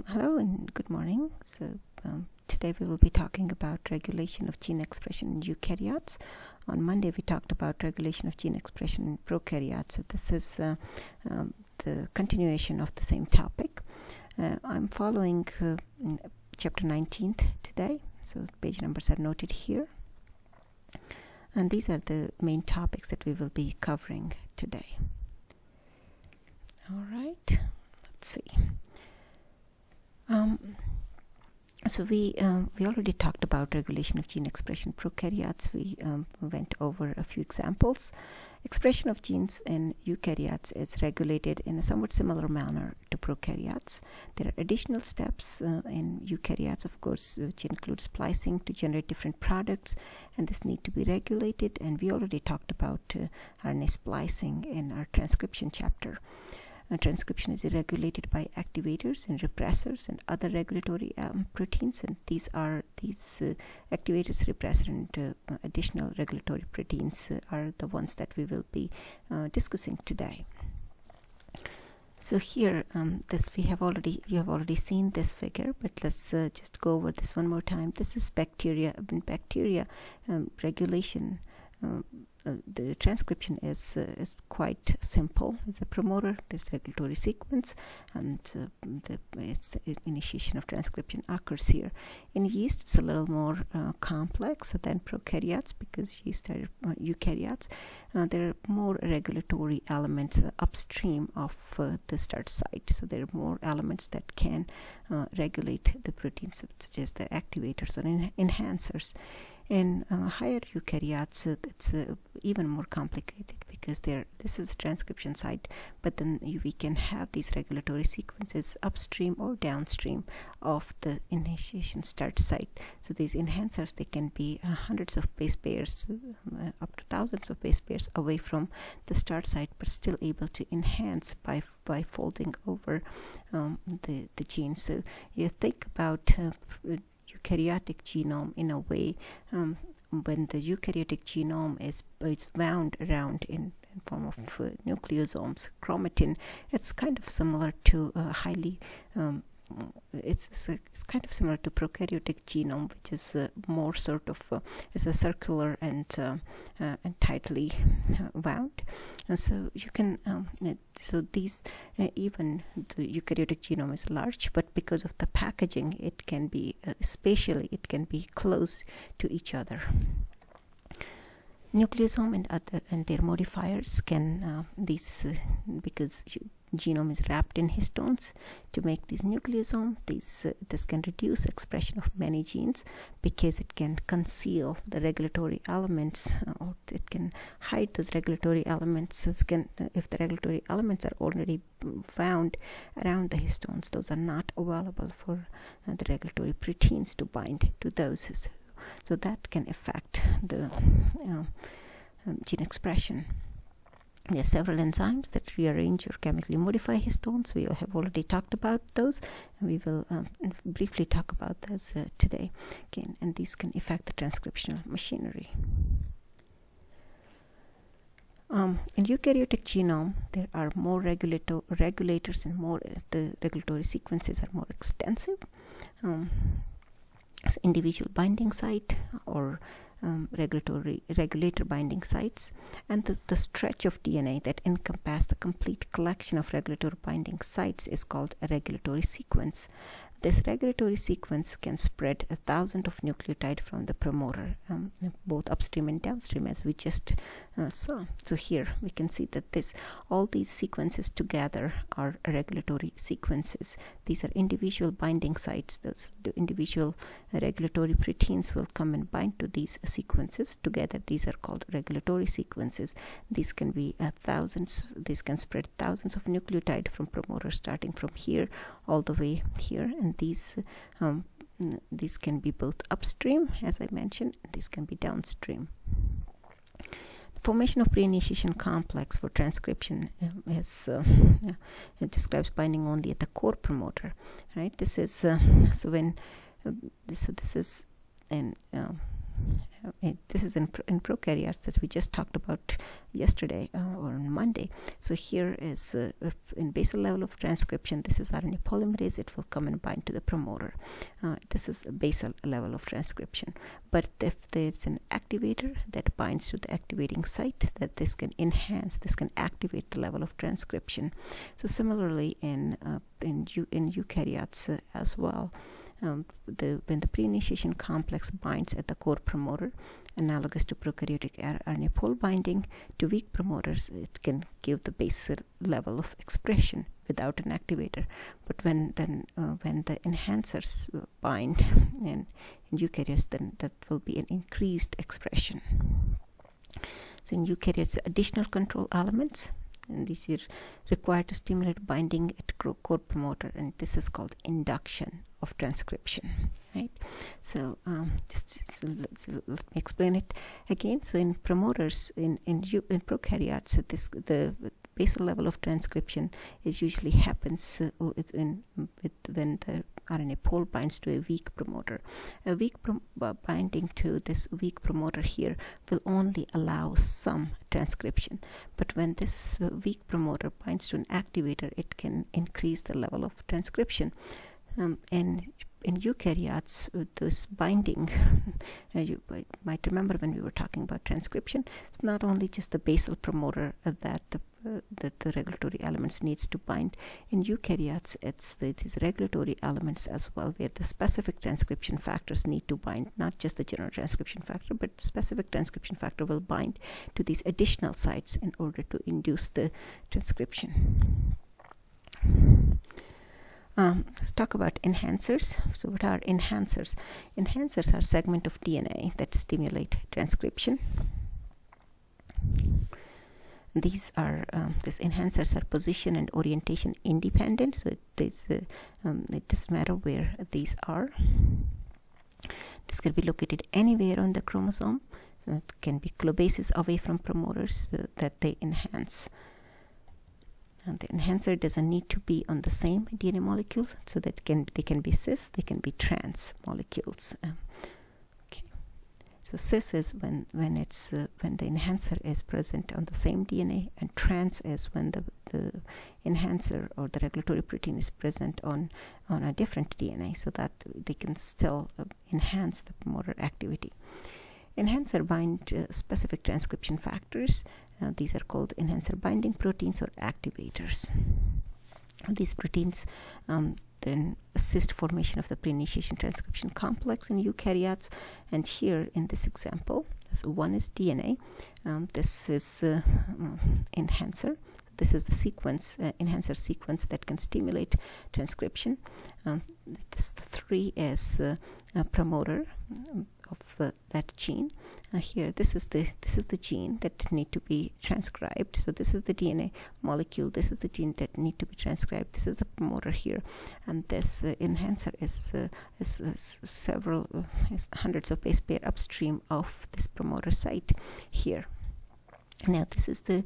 Hello and good morning. Today we will be talking about regulation of gene expression in eukaryotes. On Monday we talked about regulation of gene expression in prokaryotes. So this is the continuation of the same topic. I'm following chapter 19 today. So page numbers are noted here. And these are the main topics that we will be covering today. All right, let's see. So we already talked about regulation of gene expression in prokaryotes. We went over a few examples. Expression of genes in eukaryotes is regulated in a somewhat similar manner to prokaryotes. There are additional steps in eukaryotes, of course, which include splicing to generate different products, and this need to be regulated. And we already talked about RNA splicing in our transcription chapter. Transcription is regulated by activators and repressors and other regulatory proteins, and these activators, repressor, and additional regulatory proteins are the ones that we will be discussing today. So here, you have already seen this figure, but let's just go over this one more time. This is bacteria. In bacteria, regulation. The transcription is quite simple. It's a promoter, there's regulatory sequence, and the initiation of transcription occurs here. In yeast, it's a little more complex than prokaryotes, because yeast are eukaryotes. There are more regulatory elements upstream of the start site. So there are more elements that can regulate the proteins, such as the activators or enhancers. In higher eukaryotes, it's even more complicated, because this is transcription site, but then we can have these regulatory sequences upstream or downstream of the initiation start site. So these enhancers, they can be hundreds of base pairs, up to thousands of base pairs away from the start site, but still able to enhance by folding over the gene. So you think about eukaryotic genome in a way, when the eukaryotic genome is wound around in form of nucleosomes, chromatin. It's kind of similar to it's kind of similar to prokaryotic genome, which is more sort of is a circular and tightly wound. And so you can these even the eukaryotic genome is large, but because of the packaging, it can be spatially it can be close to each other. Nucleosome and their modifiers can because genome is wrapped in histones to make these nucleosome. This can reduce expression of many genes, because it can conceal the regulatory elements, or it can hide those regulatory elements. So if the regulatory elements are already found around the histones, those are not available for the regulatory proteins to bind to those. So that can affect the gene expression. There are several enzymes that rearrange or chemically modify histones. We have already talked about those, and we will briefly talk about those today. Again, and these can affect the transcriptional machinery. In eukaryotic genome, there are more regulators, and the regulatory sequences are more extensive. So individual binding site or regulator binding sites, and the stretch of DNA that encompass the complete collection of regulatory binding sites is called a regulatory sequence. This regulatory sequence can spread 1,000 of nucleotide from the promoter, both upstream and downstream, as we just saw. So here we can see that all these sequences together are regulatory sequences. These are individual binding sites. The individual regulatory proteins will come and bind to these sequences together. These are called regulatory sequences. These can be thousands. These can spread thousands of nucleotide from promoter, starting from here all the way here. And these can be both upstream, as I mentioned, and these can be downstream. The formation of pre-initiation complex for transcription it describes binding only at the core promoter. Right? This is this is in this is in prokaryotes that we just talked about yesterday or on Monday. So here is in basal level of transcription, this is RNA polymerase. It will come and bind to the promoter. This is a basal level of transcription. But if there's an activator that binds to the activating site, that this can enhance, this can activate the level of transcription. So similarly in eukaryotes as well. When the pre-initiation complex binds at the core promoter, analogous to prokaryotic RNA pol binding to weak promoters, it can give the basal level of expression without an activator. But when the enhancers bind in eukaryotes, then that will be an increased expression. So in eukaryotes, additional control elements, and these are required to stimulate binding at core promoter, and this is called induction of transcription, right? So let me explain it again. So in promoters, in prokaryotes, the basal level of transcription is usually happens when the RNA pol binds to a weak promoter. A weak binding to this weak promoter here will only allow some transcription, but when this weak promoter binds to an activator, it can increase the level of transcription. In eukaryotes, this binding, you might remember when we were talking about transcription, it's not only just the basal promoter that the regulatory elements needs to bind. In eukaryotes, it's these regulatory elements as well, where the specific transcription factors need to bind, not just the general transcription factor, but specific transcription factor will bind to these additional sites in order to induce the transcription. Let's talk about enhancers. So what are enhancers? Enhancers are segments of DNA that stimulate transcription. These enhancers are position and orientation independent, so it doesn't matter where these are. This can be located anywhere on the chromosome. So it can be clobases away from promoters that they enhance. And the enhancer doesn't need to be on the same DNA molecule, so that they can be cis, they can be trans molecules. Okay. So cis is when the enhancer is present on the same DNA, and trans is when the enhancer or the regulatory protein is present on a different DNA, so that they can still enhance the promoter activity. Enhancer bind specific transcription factors. These are called enhancer binding proteins or activators. These proteins then assist formation of the pre-initiation transcription complex in eukaryotes. And here in this example, so one is DNA. This is enhancer. This is the sequence, enhancer sequence that can stimulate transcription. This 3 is promoter of that gene. Here, this is the gene that need to be transcribed. So this is the DNA molecule. This is the gene that need to be transcribed. This is the promoter here, and this enhancer is hundreds of base pair upstream of this promoter site here. Now, this is the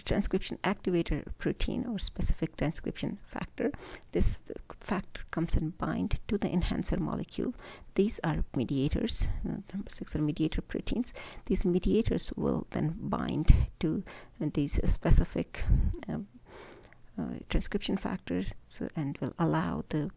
transcription activator protein or specific transcription factor. This factor comes and bind to the enhancer molecule. These are mediators. Number 6 are mediator proteins. These mediators will then bind to these specific transcription factors and will allow the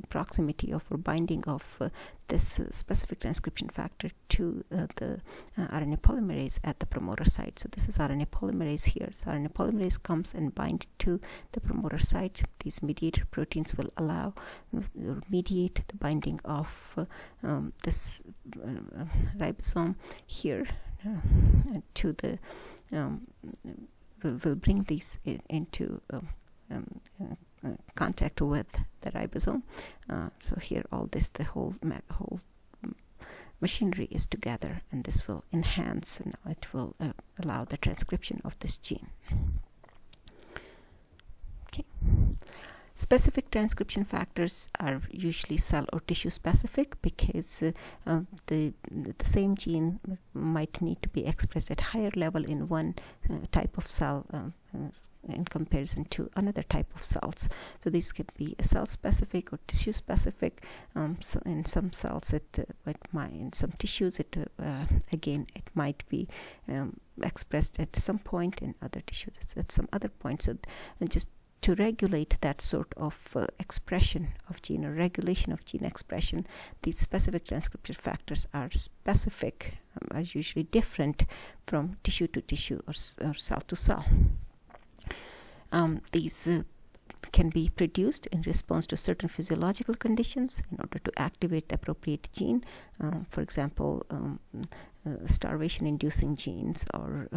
proximity of or binding of this specific transcription factor to the RNA polymerase at the promoter site. So this is RNA polymerase here. So RNA polymerase comes and bind to the promoter site. These mediator proteins will allow or mediate the binding of this ribosome here to the will bring these into contact with the ribosome. So here, all this, the whole machinery is together, and this will enhance, and it will allow the transcription of this gene. Okay. Specific transcription factors are usually cell or tissue specific because the same gene might need to be expressed at higher level in one type of cell in comparison to another type of cells. So these can be cell-specific or tissue-specific. So in some cells, in some tissues, again, it might be expressed at some point. In other tissues, it's at some other point. So just to regulate that sort of expression of gene or regulation of gene expression, these specific transcription factors are specific, are usually different from tissue to tissue or cell to cell. These can be produced in response to certain physiological conditions in order to activate the appropriate gene. For example, starvation-inducing genes, or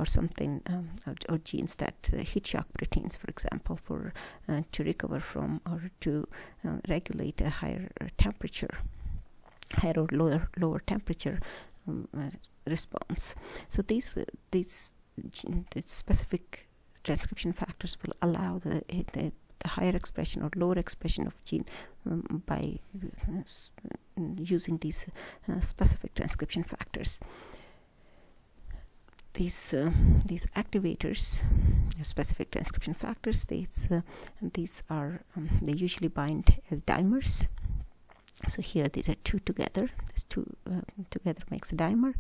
something, or genes that heat shock proteins, for example, for to recover from or to regulate a higher temperature, higher or lower temperature response. So these specific transcription factors will allow the higher expression or lower expression of gene by using these specific transcription factors. These activators, specific transcription factors, these are they usually bind as dimers. So here these are two together. This two together makes a dimer,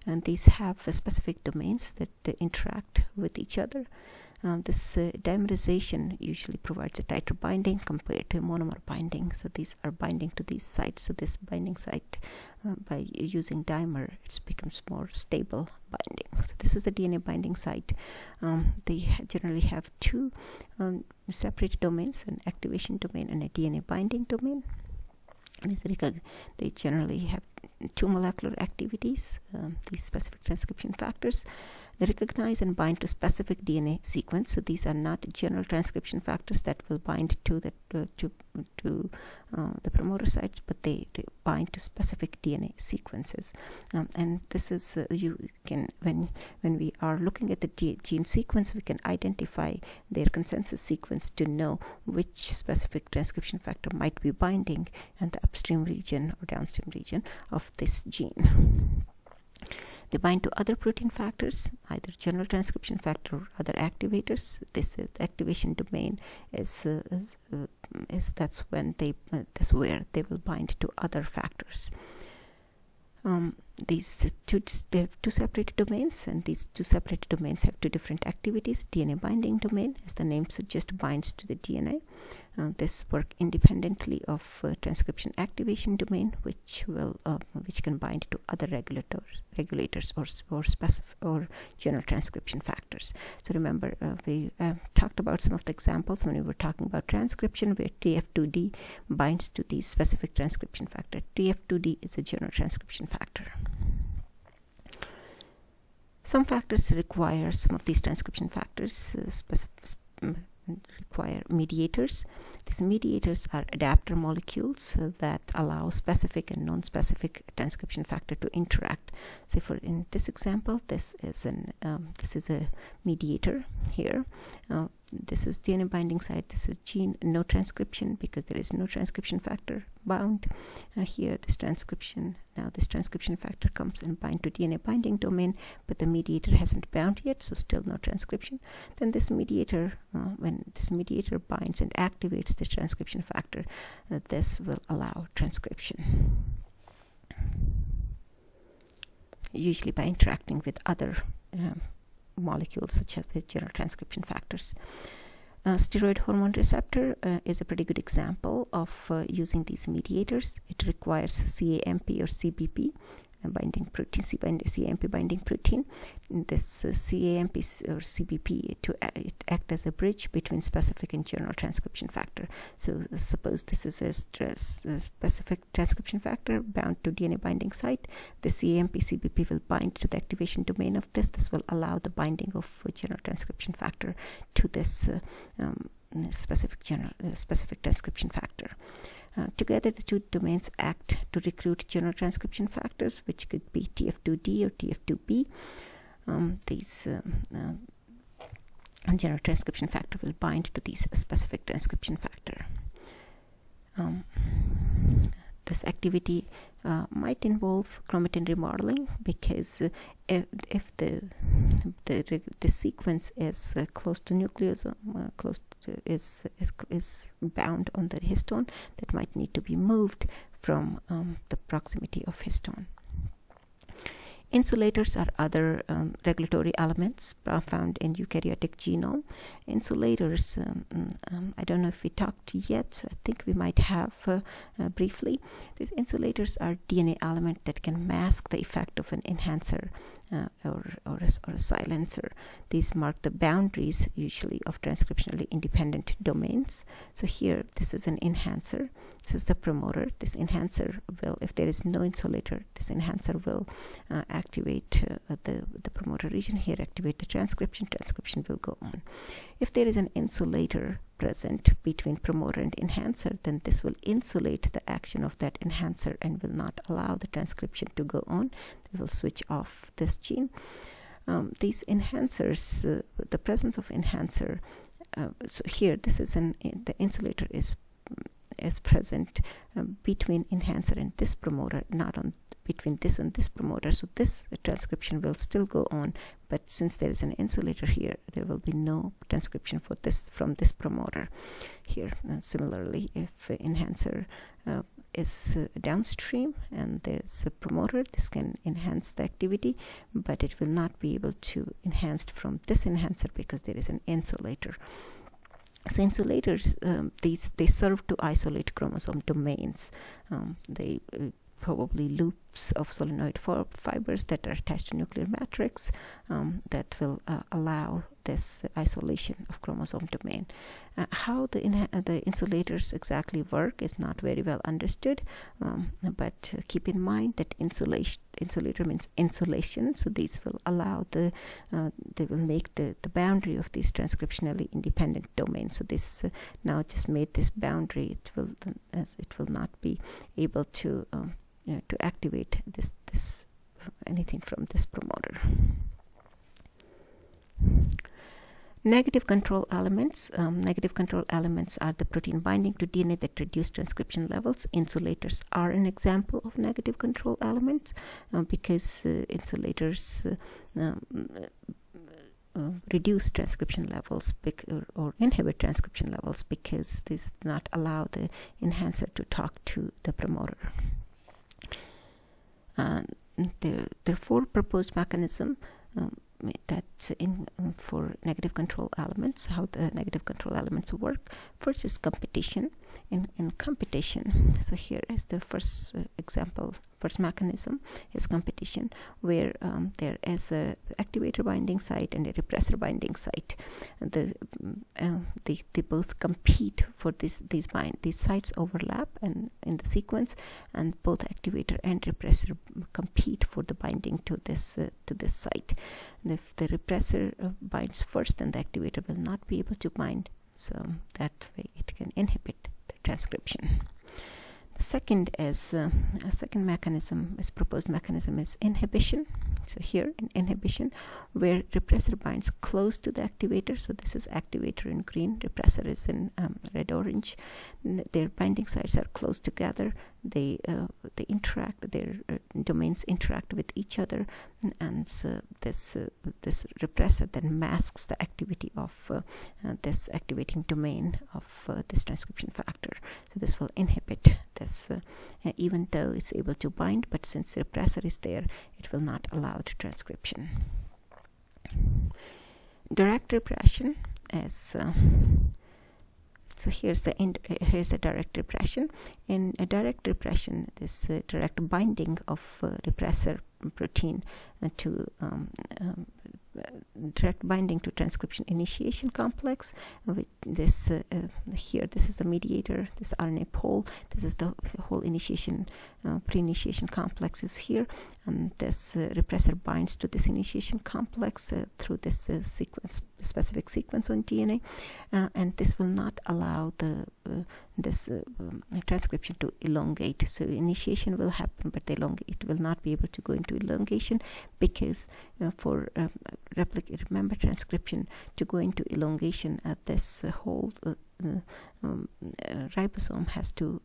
and these have specific domains that they interact with each other. This dimerization usually provides a tighter binding compared to a monomer binding. So these are binding to these sites. So this binding site, by using dimer, it becomes more stable binding. So this is the DNA binding site. They generally have two separate domains: an activation domain and a DNA binding domain. They generally have two molecular activities, these specific transcription factors. They recognize and bind to specific DNA sequence. So these are not general transcription factors that will bind to the promoter sites, but they bind to specific DNA sequences. And this is you can when we are looking at the gene sequence, we can identify their consensus sequence to know which specific transcription factor might be binding in the upstream region or downstream region of this gene. They bind to other protein factors, either general transcription factor or other activators. This activation domain is that's where they will bind to other factors. They have two separate domains, and these two separate domains have two different activities. DNA binding domain, as the name suggests, binds to the DNA. This work independently of transcription activation domain, which can bind to other regulators or general transcription factors. So remember, we talked about some of the examples when we were talking about transcription, where TF2D binds to the specific transcription factor. TF2D is a general transcription factor. Some factors require, some of these transcription factors require mediators. These mediators are adapter molecules that allow specific and non-specific transcription factor to interact. So in this example, this is a mediator here. This is DNA binding site. This is gene no transcription because there is no transcription factor bound. Here this transcription factor comes and bind to DNA binding domain, but the mediator hasn't bound yet, so still no transcription. Then this mediator, when this mediator binds and activates the transcription factor, this will allow transcription, usually by interacting with other molecules such as the general transcription factors. Steroid hormone receptor is a pretty good example of using these mediators. It requires CAMP or CBP binding protein, CAMP binding protein. This CAMP or CBP it act as a bridge between specific and general transcription factor. So suppose this is a specific transcription factor bound to DNA binding site. The CAMP CBP will bind to the activation domain of this. This will allow the binding of general transcription factor to this specific transcription factor. Together, the two domains act to recruit general transcription factors, which could be TF2D or TF2B. These general transcription factor will bind to these specific transcription factor. this activity might involve chromatin remodeling, because if the sequence is close to nucleosome, is bound on the histone, that might need to be moved from the proximity of histone. Insulators are other regulatory elements found in eukaryotic genome. Insulators, I don't know if we talked yet, I think we might have briefly. These insulators are DNA elements that can mask the effect of an enhancer or a silencer. These mark the boundaries, usually, of transcriptionally independent domains. So here, this is an enhancer. This is the promoter. This enhancer will, if there is no insulator, this enhancer will activate the promoter region. Here, activate the transcription. Transcription will go on. If there is an insulator present between promoter and enhancer, then this will insulate the action of that enhancer and will not allow the transcription to go on. They will switch off this gene. These enhancers, the presence of enhancer, so here this is the insulator is present between enhancer and this promoter, not on between this and this promoter. So this transcription will still go on, but since there is an insulator here, there will be no transcription for this from this promoter here. And similarly, if enhancer is downstream and there's a promoter, this can enhance the activity, but it will not be able to enhance from this enhancer because there is an insulator. So insulators, they serve to isolate chromosome domains. They probably loops of solenoid fibers that are attached to nuclear matrix that will allow this isolation of chromosome domain. How the insulators exactly work is not very well understood, but keep in mind that insulator means insulation, so these will allow they will make the boundary of these transcriptionally independent domains. So this now just made this boundary, it will not be able to activate this anything from this promoter. Negative control elements. Negative control elements are the protein binding to DNA that reduce transcription levels. Insulators are an example of negative control elements because insulators reduce transcription levels or inhibit transcription levels because these do not allow the enhancer to talk to the promoter. There are four proposed mechanisms that for negative control elements, how the negative control elements work. First is competition. In competition, so here is the first example, first mechanism is competition, where there is a activator binding site and a repressor binding site. They both compete for these sites overlap and in the sequence, and both activator and repressor compete for the binding to this site. And if the repressor binds first, then the activator will not be able to bind, so that way it can inhibit the transcription. The second is a second mechanism, is proposed mechanism is inhibition. So here in inhibition, where repressor binds close to the activator, so this is activator in green, repressor is in red-orange. Their binding sites are close together. They interact, their domains interact with each other, and so this repressor then masks the activity of this activating domain of this transcription factor. So this will inhibit this, even though it's able to bind, but since the repressor is there, it will not allow the transcription. Direct repression is so here's the direct repression. In a direct repression, this direct binding of repressor protein to direct binding to transcription initiation complex. With this here, this is the mediator, this RNA pole. This is the whole initiation pre-initiation complex is here, and this repressor binds to this initiation complex through this specific sequence on DNA, and this will not allow the transcription to elongate. So initiation will happen, but it will not be able to go into elongation because for remember transcription to go into elongation, this whole ribosome has to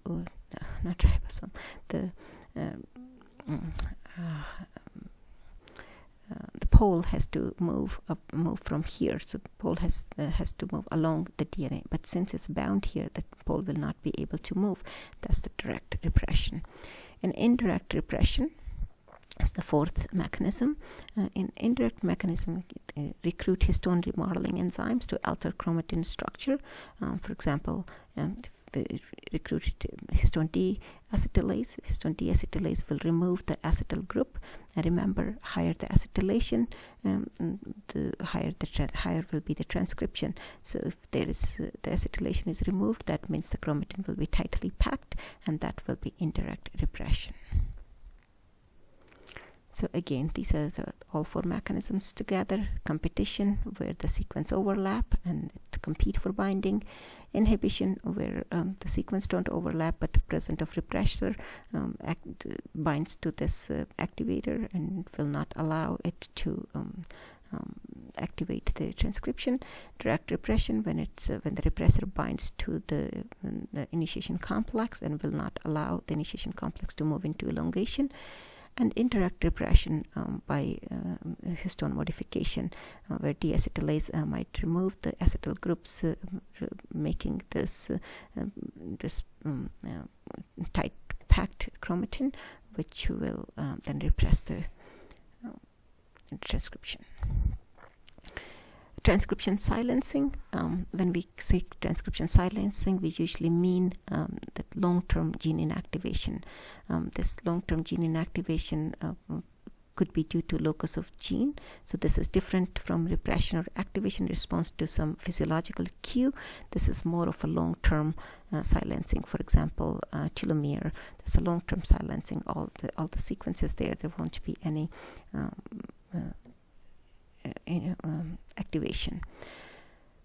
not ribosome, the pole has to move from here, so the pole has to move along the DNA, but since it's bound here, the pole will not be able to move. That's the direct repression. And indirect repression is the fourth mechanism. In indirect mechanism, recruit histone remodeling enzymes to alter chromatin structure. For example, recruited histone deacetylase. Histone deacetylase will remove the acetyl group. And remember, higher the acetylation, the higher will be the transcription. So if there is the acetylation is removed, that means the chromatin will be tightly packed, and that will be indirect repression. So again, these are all four mechanisms together. Competition, where the sequence overlap and to compete for binding. Inhibition, where the sequence don't overlap, but the presence of repressor binds to this activator and will not allow it to activate the transcription. Direct repression, when the repressor binds to the initiation complex and will not allow the initiation complex to move into elongation. And indirect repression by histone modification, where deacetylase might remove the acetyl groups, making this tight packed chromatin, which will then repress the transcription. Transcription silencing. When we say transcription silencing, we usually mean that long-term gene inactivation. This long-term gene inactivation could be due to locus of gene. So this is different from repression or activation response to some physiological cue. This is more of a long-term silencing. For example, telomere. There's a long-term silencing. All the sequences there won't be any activation.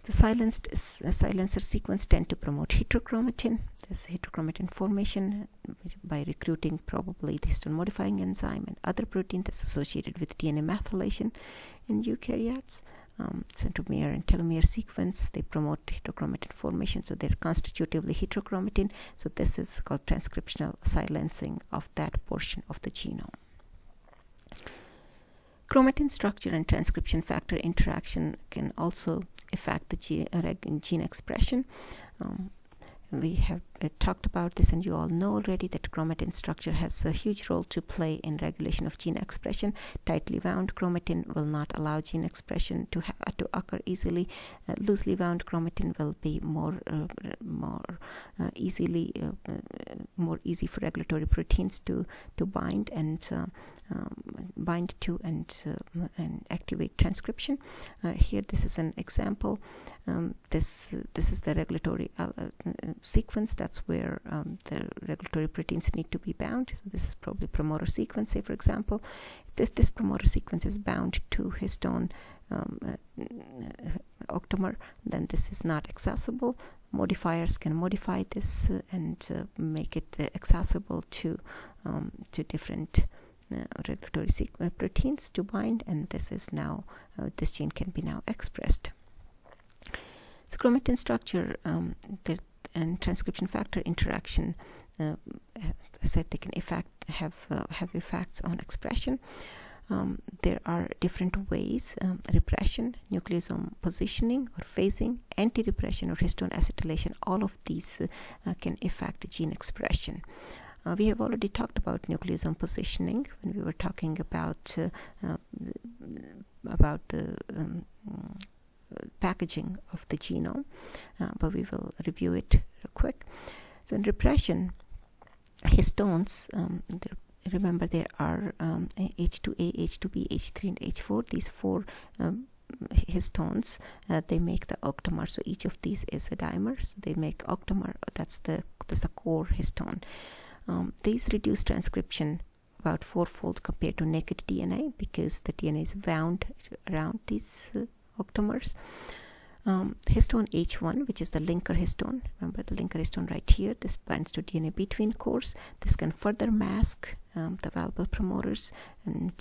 The silencer sequence tend to promote heterochromatin. This heterochromatin formation by recruiting probably the histone modifying enzyme and other protein that's associated with DNA methylation in eukaryotes. Centromere and telomere sequence, they promote heterochromatin formation, so they're constitutively heterochromatin. So this is called transcriptional silencing of that portion of the genome. Chromatin structure and transcription factor interaction can also affect the gene expression. We have talked about this, and you all know already that chromatin structure has a huge role to play in regulation of gene expression. Tightly wound chromatin will not allow gene expression to occur easily. Loosely wound chromatin will be more easy for regulatory proteins to bind to and activate transcription. Here, this is an example. This is the regulatory sequence. That's where the regulatory proteins need to be bound. So this is probably promoter sequence, say for example. If this promoter sequence is bound to histone octamer, then this is not accessible. Modifiers can modify this and make it accessible to different regulatory proteins to bind, and this is now this gene can be now expressed. So chromatin structure and transcription factor interaction, I said they can have effects on expression. There are different ways: repression, nucleosome positioning or phasing, anti-repression or histone acetylation. All of these can affect gene expression. We have already talked about nucleosome positioning when we were talking about the packaging of the genome, but we will review it real quick. So in repression, histones, remember there are H2A, H2B, H3, and H4. These four histones, they make the octamer. So each of these is a dimer. So they make octamer. That's the core histone. These reduce transcription about 4-fold compared to naked DNA because the DNA is wound around these octamers. Histone H1, which is the linker histone. Remember the linker histone right here. This binds to DNA between cores. This can further mask the available promoters, and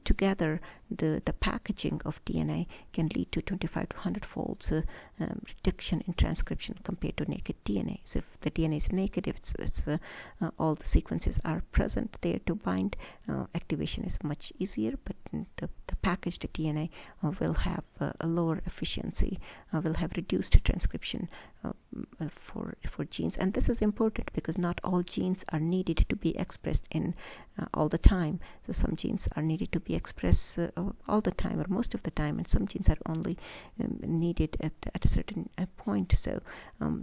together the packaging of DNA can lead to 25 to 100-fold reduction in transcription compared to naked DNA. So if the DNA is naked, if it's all the sequences are present there to bind, activation is much easier, but the packaged DNA will have a lower efficiency, will have reduced transcription for genes. And this is important because not all genes are needed to be expressed in all the time. So some genes are needed to be expressed all the time or most of the time, and some genes are only needed at a certain point. So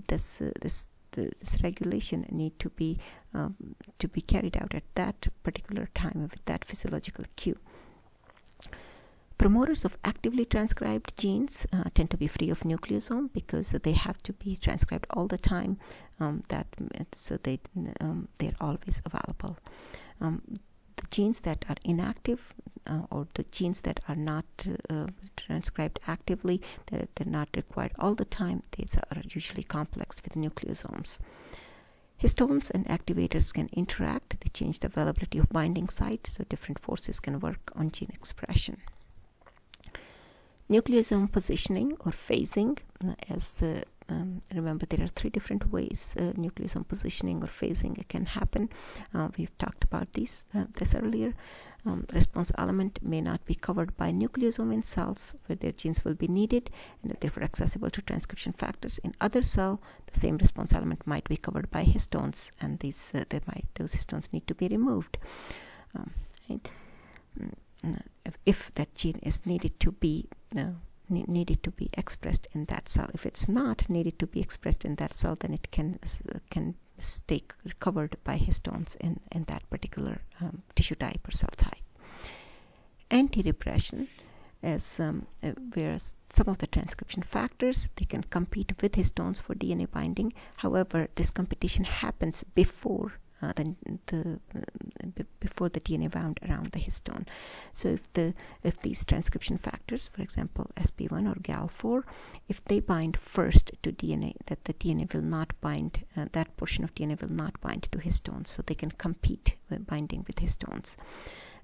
this regulation need to be carried out at that particular time with that physiological cue. Promoters of actively transcribed genes tend to be free of nucleosome because they have to be transcribed all the time. So they're always available. The genes that are inactive or the genes that are not transcribed actively, they're not required all the time. These are usually complex with nucleosomes. Histones and activators can interact. They change the availability of binding sites, so different forces can work on gene expression. Nucleosome positioning or phasing, remember there are 3 different ways nucleosome positioning or phasing can happen. We've talked about this earlier. Response element may not be covered by nucleosome in cells where their genes will be needed and are therefore accessible to transcription factors. In other cell, the same response element might be covered by histones, and those histones need to be removed. Right? If that gene is needed to be expressed in that cell. If it's not needed to be expressed in that cell, then it can stay covered by histones in that particular tissue type or cell type. Anti-repression is where some of the transcription factors, they can compete with histones for DNA binding. However, this competition happens before before the DNA bound around the histone. So if these transcription factors, for example SP1 or GAL4, if they bind first to DNA, that the DNA will not bind, that portion of DNA will not bind to histones, so they can compete with binding with histones.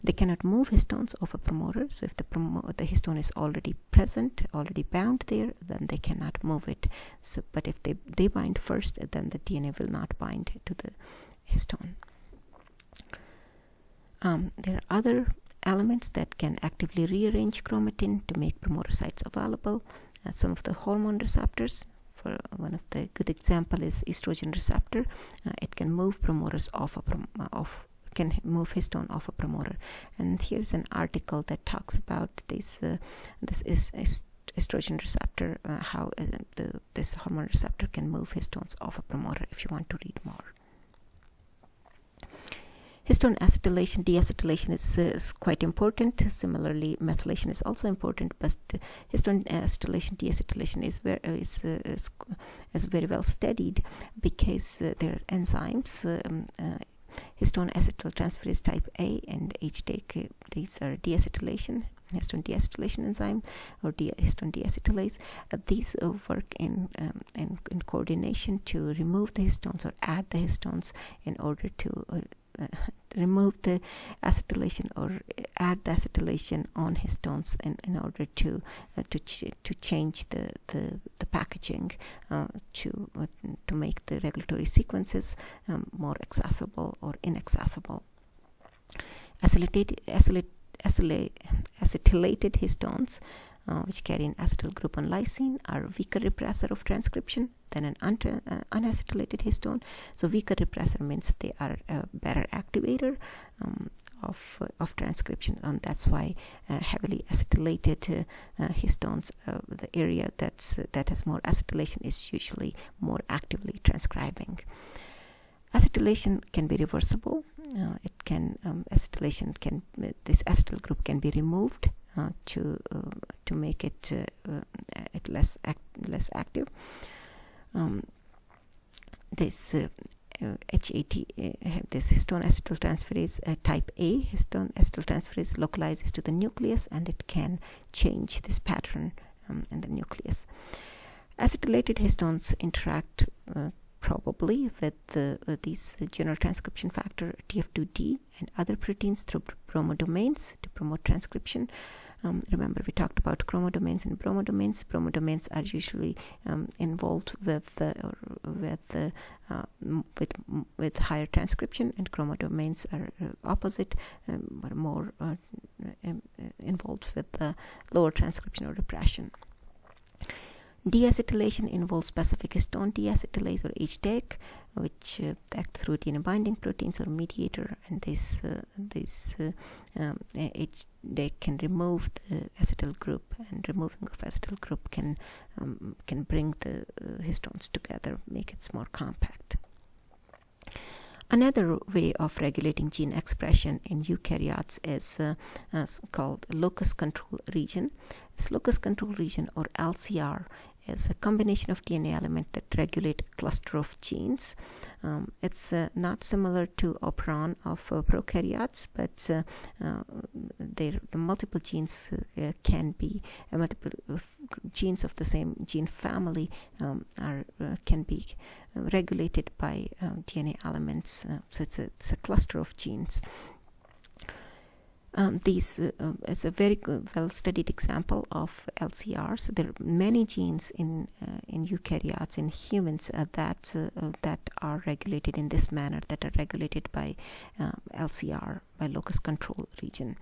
They cannot move histones off a promoter, so if the histone is already present, already bound there, then they cannot move it. So, but if they bind first, then the DNA will not bind to the histone. There are other elements that can actively rearrange chromatin to make promoter sites available. Some of the hormone receptors, for one of the good example is estrogen receptor. It can move promoters can move histone off a promoter. And here's an article that talks about this is estrogen receptor, how this hormone receptor can move histones off a promoter, if you want to read more. Histone acetylation, deacetylation is quite important. Similarly, methylation is also important, but histone acetylation, deacetylation is very well studied because there are enzymes, histone acetyltransferase type A and HTAC. These are deacetylation, histone deacetylation enzyme, or histone deacetylase. These work in coordination to remove the histones or add the histones in order to remove the acetylation or add the acetylation on histones in order to change the packaging to make the regulatory sequences more accessible or inaccessible. Acetylated histones, which carry an acetyl group on lysine, are a weaker repressor of transcription than an unacetylated histone. So weaker repressor means they are a better activator of transcription, and that's why heavily acetylated histones, the area that has more acetylation, is usually more actively transcribing. Acetylation can be reversible. This acetyl group can be removed to make it less active. This this histone acetyltransferase type A histone acetyltransferase localizes to the nucleus, and it can change this pattern in the nucleus. Acetylated histones interact probably with these general transcription factor TF2D and other proteins through bromodomains to promote transcription. Remember, we talked about chromodomains and bromodomains. Bromodomains are usually involved with higher transcription, and chromodomains are opposite, are more involved with lower transcription or repression. Deacetylation involves specific histone deacetylase or HDAC, which act through DNA binding proteins or mediator, and this HDAC can remove the acetyl group, and removing of acetyl group can bring the histones together, make it more compact. Another way of regulating gene expression in eukaryotes is called locus control region. This locus control region, or LCR, is a combination of DNA elements that regulate a cluster of genes. It's not similar to operon of prokaryotes, but the multiple genes can be multiple genes of the same gene family can be regulated by DNA elements. So it's a cluster of genes. It's a very well-studied example of LCRs. There are many genes in eukaryotes, in humans, that are regulated in this manner, that are regulated by LCR, by locus control region.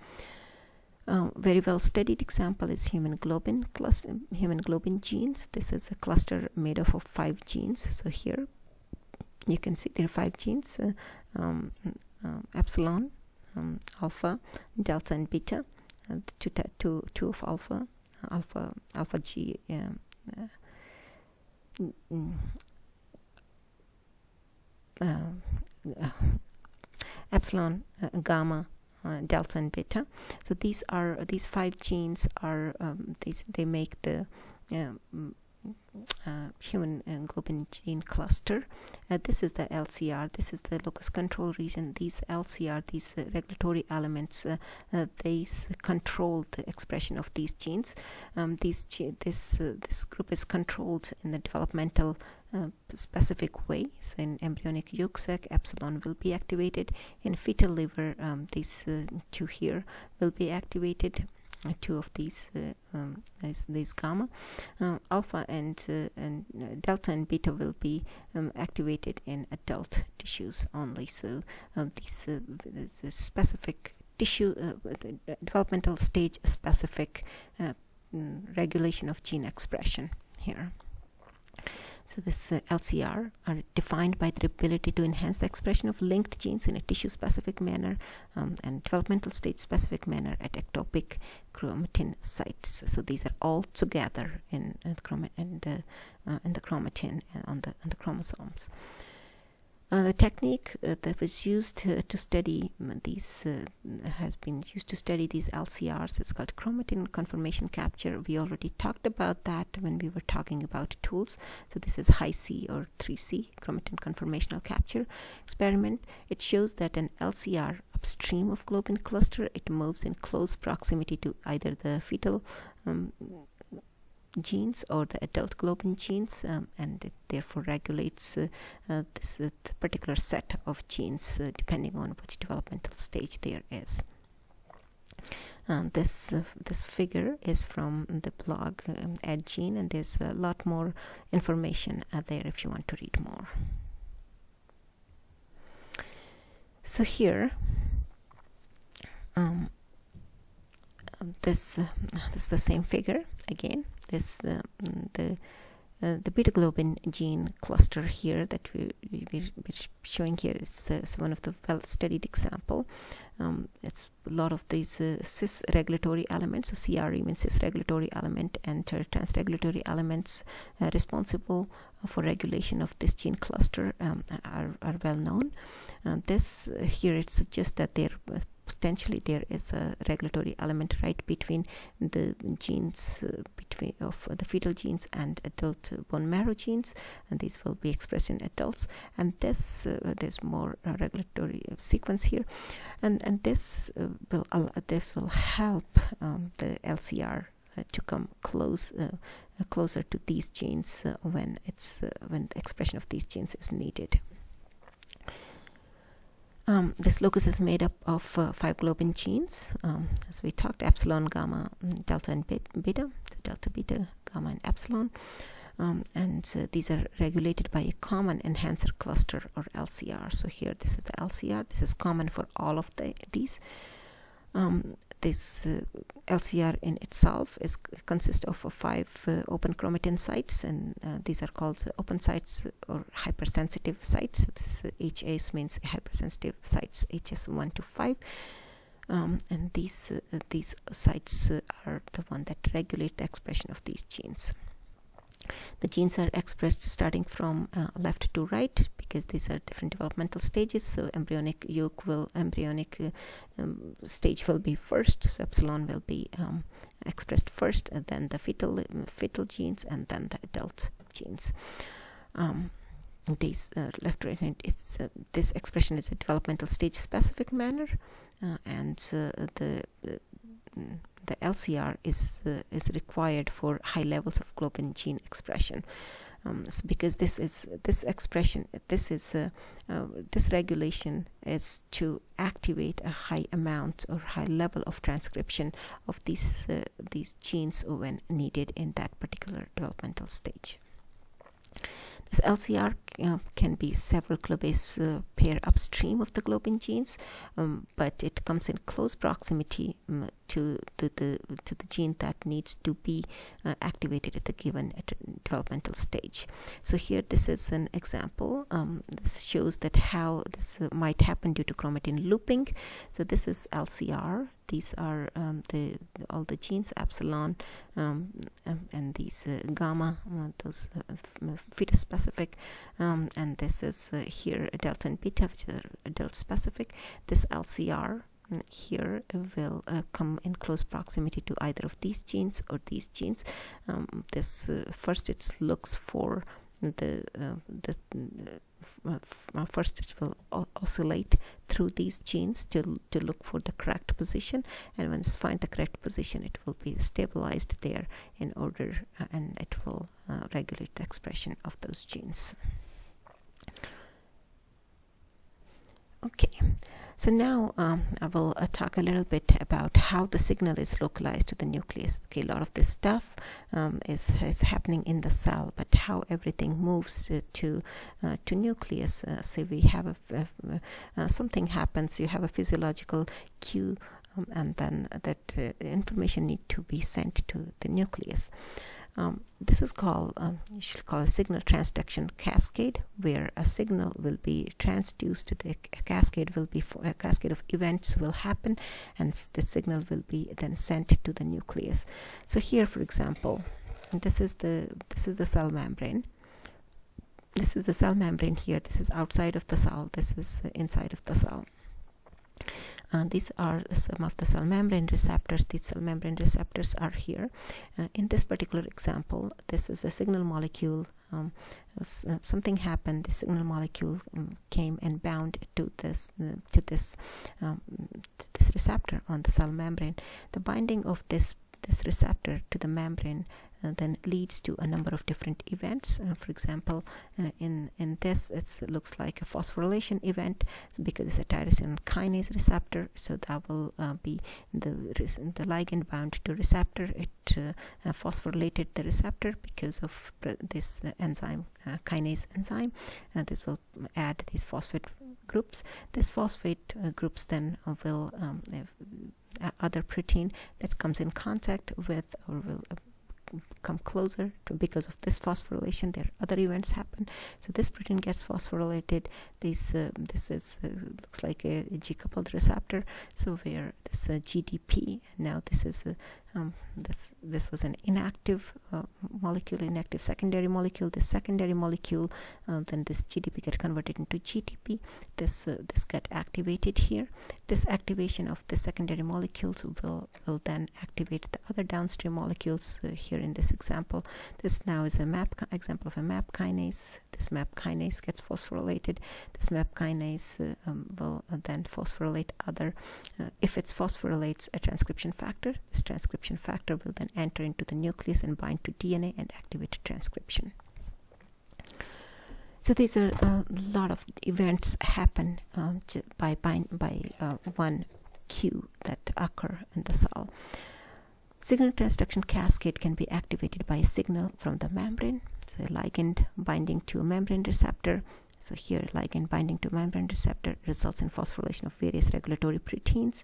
Very well-studied example is human globin genes. This is a cluster made up of 5 genes. So here you can see there are 5 genes, epsilon, alpha, delta, and beta. Two of alpha G, epsilon, gamma, delta, and beta. So these 5 genes are they make the human globin gene cluster. This is the LCR. This is the locus control region. These LCR, these regulatory elements, they control the expression of these genes. This group is controlled in the developmental specific way. So in embryonic yolk sac, epsilon will be activated. In fetal liver, these 2 here will be activated. 2 of these gamma, alpha and delta and beta will be activated in adult tissues only. So these specific tissue developmental stage specific regulation of gene expression here. So this LCR are defined by the ability to enhance the expression of linked genes in a tissue-specific manner and developmental stage-specific manner at ectopic chromatin sites. So these are all together in the chromatin on the chromosomes. The technique that was used to study these has been used to study these LCRs. It's called chromatin conformation capture. We already talked about that when we were talking about tools. So this is Hi-C or 3C, chromatin conformational capture experiment. It shows that an LCR upstream of globin cluster, it moves in close proximity to either the fetal genes or the adult globin genes, and it therefore regulates this particular set of genes depending on which developmental stage there is. This figure is from the blog EdGene, and there's a lot more information there if you want to read more. So here this is the same figure again. This the beta globin gene cluster here that we're showing here is one of the well-studied example. It's a lot of these cis regulatory elements, so CRE means cis regulatory element, and trans-regulatory elements responsible for regulation of this gene cluster are well known. This here, it suggests that potentially there is a regulatory element right between the genes of the fetal genes and adult bone marrow genes, and these will be expressed in adults. And this there's more regulatory sequence here, and this will help the LCR to come close closer to these genes when the expression of these genes is needed. This locus is made up of 5 globin genes, as we talked: epsilon, gamma, delta, and beta. So delta, beta, gamma, and epsilon. These are regulated by a common enhancer cluster, or LCR. So here, this is the LCR. This is common for all of these. This LCR in itself consists of 5 open chromatin sites, and these are called open sites or hypersensitive sites. This HS means hypersensitive sites, HS1 to 5. And these sites are the one that regulate the expression of these genes. The genes are expressed starting from left to right, because these are different developmental stages. So embryonic stage will be first. So epsilon will be expressed first, and then the fetal genes, and then the adult genes. These left to right. This expression is a developmental stage specific manner, and the LCR is required for high levels of globin gene expression, because this regulation is to activate a high amount or high level of transcription of these genes when needed in that particular developmental stage. This LCR can be several kilobase pair upstream of the globin genes, but it comes in close proximity to the gene that needs to be activated at the given developmental stage. So here, this is an example. This shows that how this might happen due to chromatin looping. So this is LCR. These are all the genes, epsilon, and these gamma, those fetus specific, and this is here delta and beta, which are adult specific. This LCR here will come in close proximity to either of these genes or these genes. This first it looks for first it will oscillate through these genes to look for the correct position, and when it's find the correct position, it will be stabilized there in order, and it will regulate the expression of those genes. Okay, so now I will talk a little bit about how the signal is localized to the nucleus. Okay, a lot of this stuff is happening in the cell, but how everything moves to nucleus. Say we have something happens, you have a physiological cue, and then that information need to be sent to the nucleus. This is called, you should call a signal transduction cascade, where a signal will be transduced to the cascade a cascade of events will happen, and the signal will be then sent to the nucleus. So here, for example, this is the cell membrane. This is the cell membrane here. This is outside of the cell. This is inside of the cell. These are some of the cell membrane receptors. These cell membrane receptors are here. In this particular example, this is a signal molecule. Something happened. The signal molecule came and bound to this receptor on the cell membrane. The binding of this receptor to the membrane then leads to a number of different events. For example, in this, it looks like a phosphorylation event, because it's a tyrosine kinase receptor. So that will be the ligand bound to receptor. It phosphorylated the receptor because of this enzyme, kinase enzyme. This will add these phosphate groups. These phosphate groups then will other protein that comes in contact with or will come closer to, because of this phosphorylation, there other events happen. So this protein gets phosphorylated. This is looks like a G-coupled receptor. So where this GDP, now this is this was an inactive molecule, inactive secondary molecule. This secondary molecule, then this GDP get converted into GTP. This get activated here. This activation of the secondary molecules will then activate the other downstream molecules here in this example. This now is a example of a MAP kinase. this MAP kinase gets phosphorylated. This MAP kinase will then phosphorylate other. If it phosphorylates a transcription factor, this transcription factor will then enter into the nucleus and bind to DNA and activate transcription. So these are a lot of events happen by one cue that occur in the cell. Signal transduction cascade can be activated by a signal from the membrane. So a ligand binding to a membrane receptor. So here ligand binding to membrane receptor results in phosphorylation of various regulatory proteins.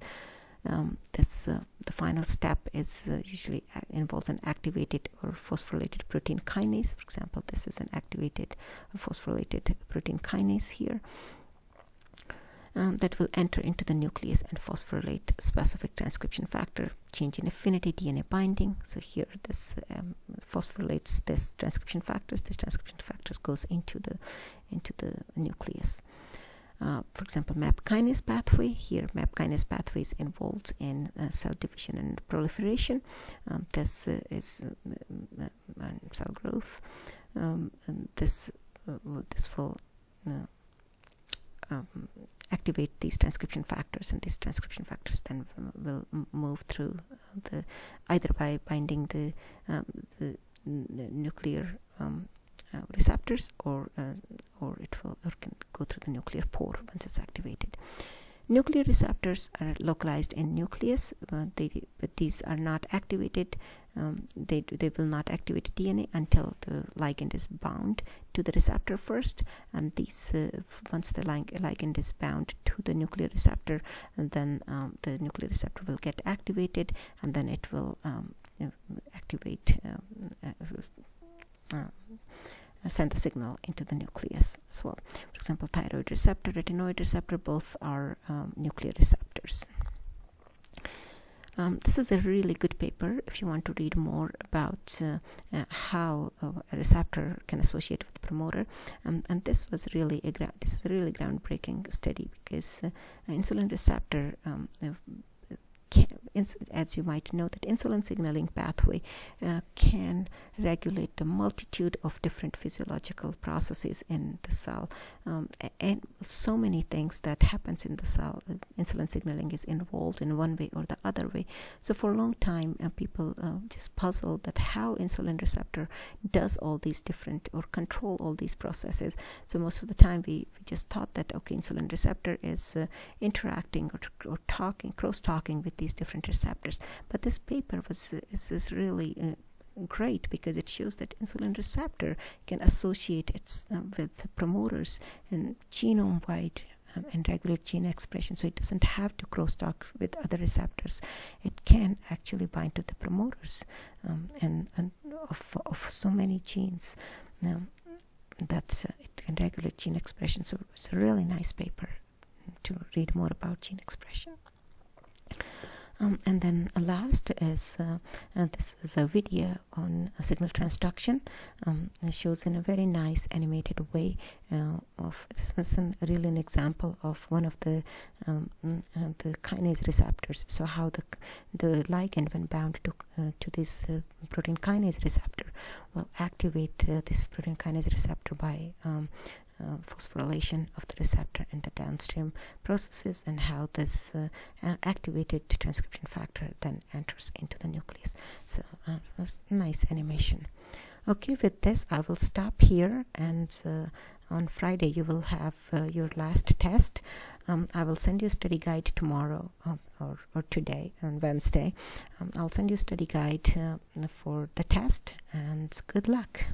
The final step is usually involves an activated or phosphorylated protein kinase. For example, this is an activated or phosphorylated protein kinase here. That will enter into the nucleus and phosphorylate specific transcription factor, change in affinity, DNA binding. So here this phosphorylates this transcription factors. This transcription factors goes into the nucleus. For example, MAP kinase pathway. Here, MAP kinase pathway is involved in cell division and proliferation. This is cell growth. And this will activate these transcription factors, and these transcription factors then will move through either by binding the nuclear receptors, or can go through the nuclear pore once it's activated. Nuclear receptors are localized in nucleus, but these are not activated. They will not activate DNA until the ligand is bound to the receptor first, and these once the ligand is bound to the nuclear receptor, and then the nuclear receptor will get activated, and then it will activate. Send the signal into the nucleus as well. For example, thyroid receptor, retinoid receptor, both are nuclear receptors. This is a really good paper if you want to read more about how a receptor can associate with the promoter. And this was really a really groundbreaking study, because insulin receptor as you might know, that insulin signaling pathway can regulate a multitude of different physiological processes in the cell, and so many things that happens in the cell. Insulin signaling is involved in one way or the other way. So for a long time, people just puzzled that how insulin receptor does all these different or control all these processes. So most of the time we just thought that, okay, insulin receptor is interacting or talking, cross-talking with these different receptors. But this paper is really great, because it shows that insulin receptor can associate with promoters and genome-wide and regulate gene expression. So it doesn't have to crosstalk with other receptors. It can actually bind to the promoters and of so many genes. That it can regulate gene expression. So it's a really nice paper to read more about gene expression. And then last is this is a video on signal transduction. It shows in a very nice animated way this is really an example of one of the kinase receptors. So how the ligand, when bound to this protein kinase receptor, will activate this protein kinase receptor by phosphorylation of the receptor and the downstream processes, and how this activated transcription factor then enters into the nucleus. So that's nice animation. Okay, with this I will stop here, and on Friday you will have your last test. I will send you a study guide tomorrow or today on Wednesday. I'll send you a study guide for the test, and good luck.